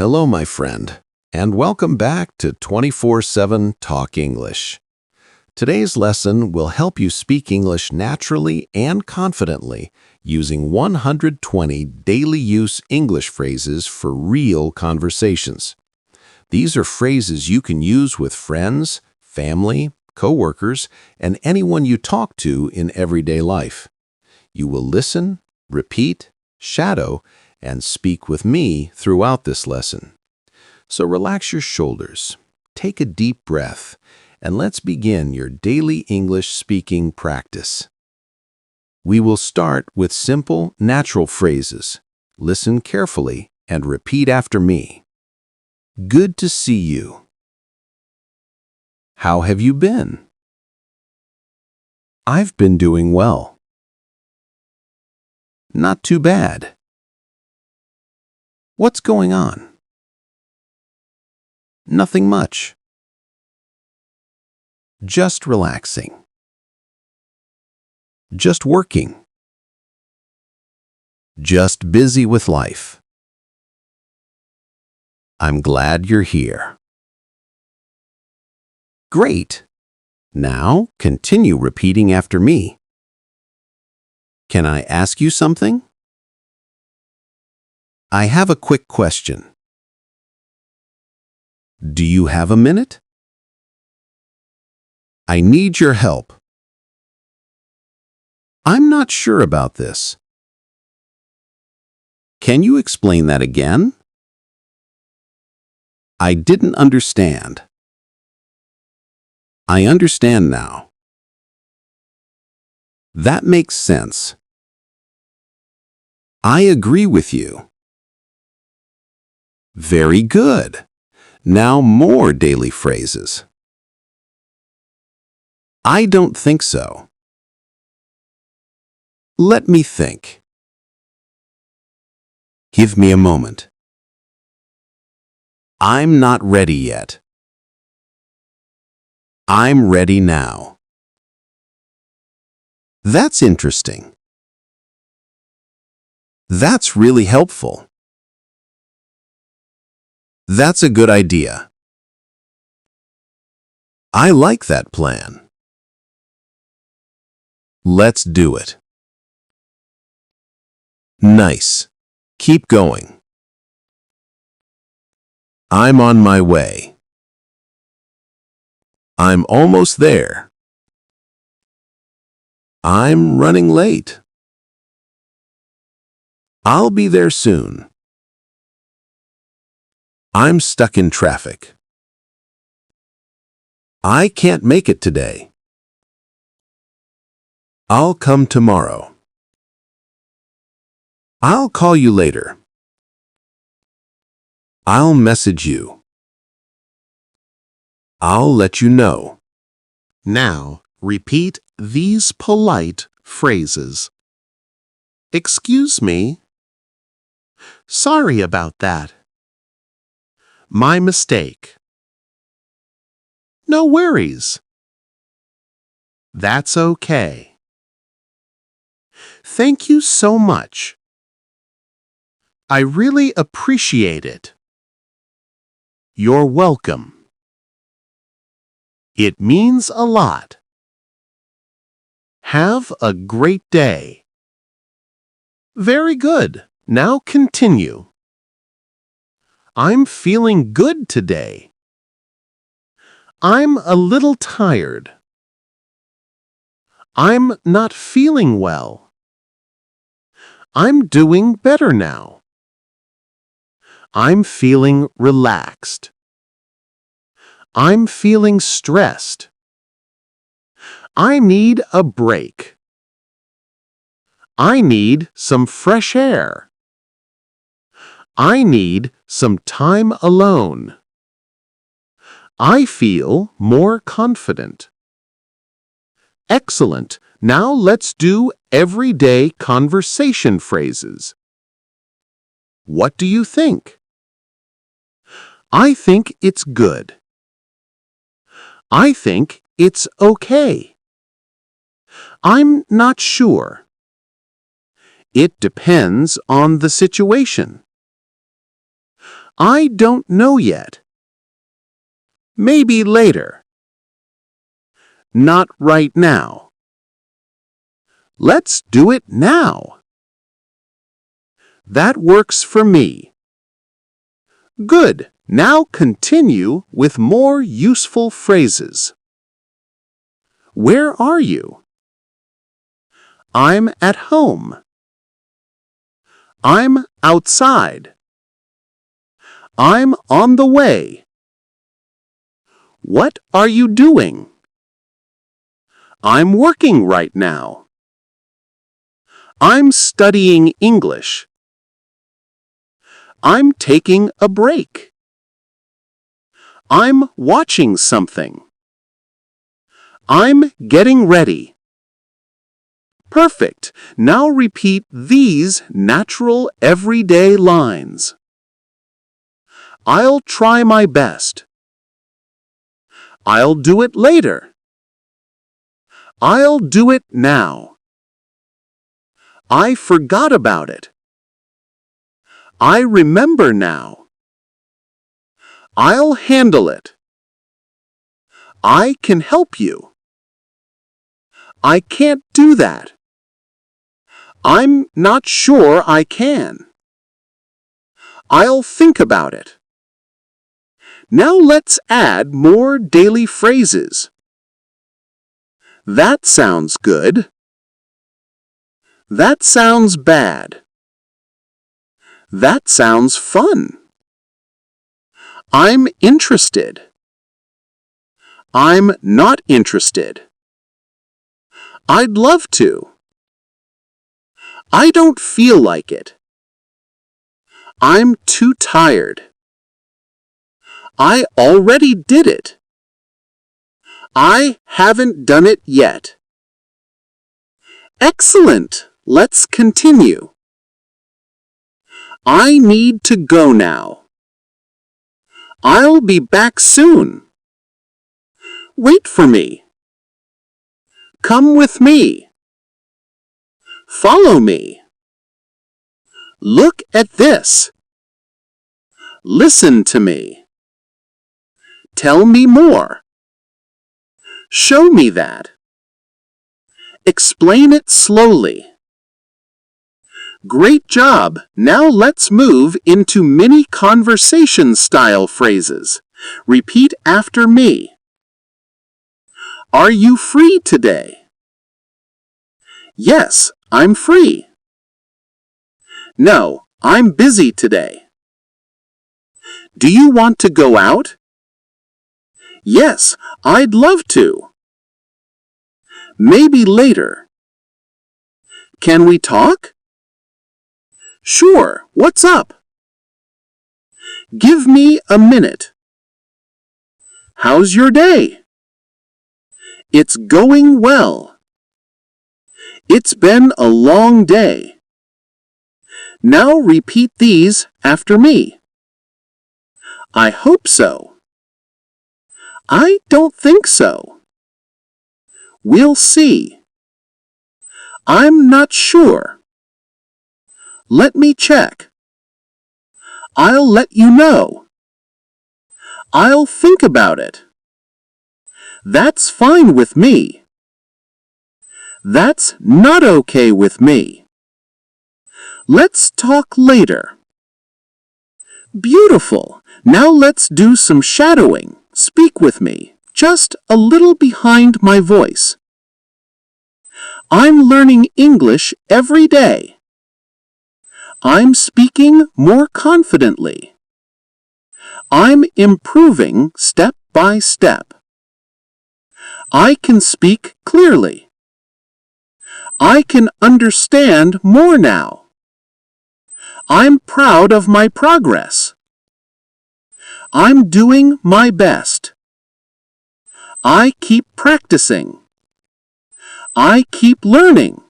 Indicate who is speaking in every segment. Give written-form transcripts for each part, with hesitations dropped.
Speaker 1: Hello, my friend, and welcome back to 24/7 Talk English. Today's lesson will help you speak English naturally and confidently using 120 daily use English phrases for real conversations. These are phrases you can use with friends, family, coworkers, and anyone you talk to in everyday life. You will listen, repeat, shadow, and speak with me throughout this lesson. So relax your shoulders, take a deep breath, and let's begin your daily English speaking practice. We will start with simple, natural phrases. Listen carefully and repeat after me. Good to see you. How have you been? I've been doing well. Not too bad. What's going on? Nothing much. Just relaxing. Just working. Just busy with life. I'm glad you're here. Great. Now continue repeating after me. Can I ask you something? I have a quick question. Do you have a minute? I need your help. I'm not sure about this. Can you explain that again? I didn't understand. I understand now. That makes sense. I agree with you. Very good. Now more daily phrases. I don't think so. Let me think. Give me a moment. I'm not ready yet. I'm ready now. That's interesting. That's really helpful. That's a good idea. I like that plan. Let's do it. Nice. Keep going. I'm on my way. I'm almost there. I'm running late. I'll be there soon. I'm stuck in traffic. I can't make it today. I'll come tomorrow. I'll call you later. I'll message you. I'll let you know.
Speaker 2: Now, repeat these polite phrases. Excuse me. Sorry about that. My mistake. No worries. That's okay. Thank you so much. I really appreciate it. You're welcome. It means a lot. Have a great day. Very good. Now continue. I'm feeling good today. I'm a little tired. I'm not feeling well. I'm doing better now. I'm feeling relaxed. I'm feeling stressed. I need a break. I need some fresh air. I need some time alone. I feel more confident. Excellent. Now let's do everyday conversation phrases. What do you think? I think it's good. I think it's okay. I'm not sure. It depends on the situation. I don't know yet. Maybe later. Not right now. Let's do it now. That works for me. Good. Now continue with more useful phrases. Where are you? I'm at home. I'm outside. I'm on the way. What are you doing? I'm working right now. I'm studying English. I'm taking a break. I'm watching something. I'm getting ready. Perfect. Now repeat these natural everyday lines. I'll try my best. I'll do it later. I'll do it now. I forgot about it. I remember now. I'll handle it. I can help you. I can't do that. I'm not sure I can. I'll think about it. Now let's add more daily phrases. That sounds good. That sounds bad. That sounds fun. I'm interested. I'm not interested. I'd love to. I don't feel like it. I'm too tired. I already did it. I haven't done it yet. Excellent. Let's continue. I need to go now. I'll be back soon. Wait for me. Come with me. Follow me. Look at this. Listen to me. Tell me more. Show me that. Explain it slowly. Great job! Now let's move into mini conversation style phrases. Repeat after me. Are you free today? Yes, I'm free. No, I'm busy today. Do you want to go out? Yes, I'd love to. Maybe later. Can we talk? Sure, what's up? Give me a minute. How's your day? It's going well. It's been a long day. Now repeat these after me. I hope so. I don't think so. We'll see. I'm not sure. Let me check. I'll let you know. I'll think about it. That's fine with me. That's not okay with me. Let's talk later. Beautiful. Now let's do some shadowing. Speak with me, just a little behind my voice. I'm learning English every day. I'm speaking more confidently. I'm improving step by step. I can speak clearly. I can understand more now. I'm proud of my progress. I'm doing my best. I keep practicing. I keep learning.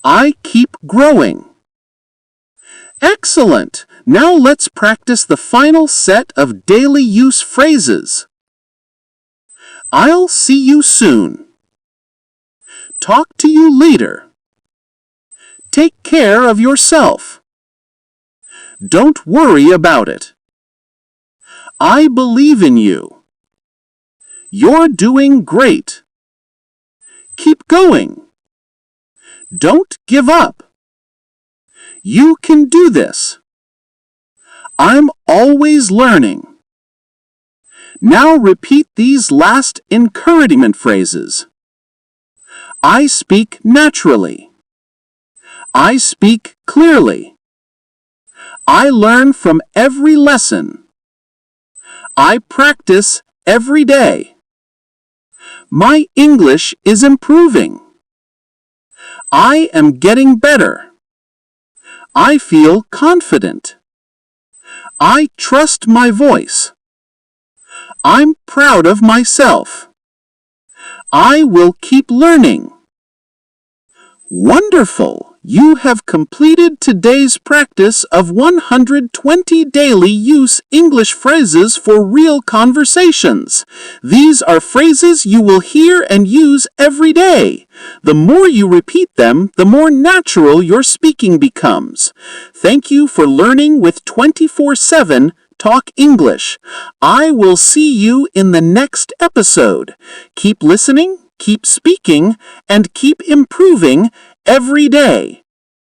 Speaker 2: I keep growing. Excellent! Now let's practice the final set of daily use phrases. I'll see you soon. Talk to you later. Take care of yourself. Don't worry about it. I believe in you. You're doing great. Keep going. Don't give up. You can do this. I'm always learning. Now repeat these last encouragement phrases. I speak naturally. I speak clearly. I learn from every lesson. I practice every day. My English is improving. I am getting better. I feel confident. I trust my voice. I'm proud of myself. I will keep learning. Wonderful! You have completed today's practice of 120 daily use English phrases for real conversations. These are phrases you will hear and use every day. The more you repeat them, the more natural your speaking becomes. Thank you for learning with 24/7 Talk English. I will see you in the next episode. Keep listening, keep speaking, and keep improving every day.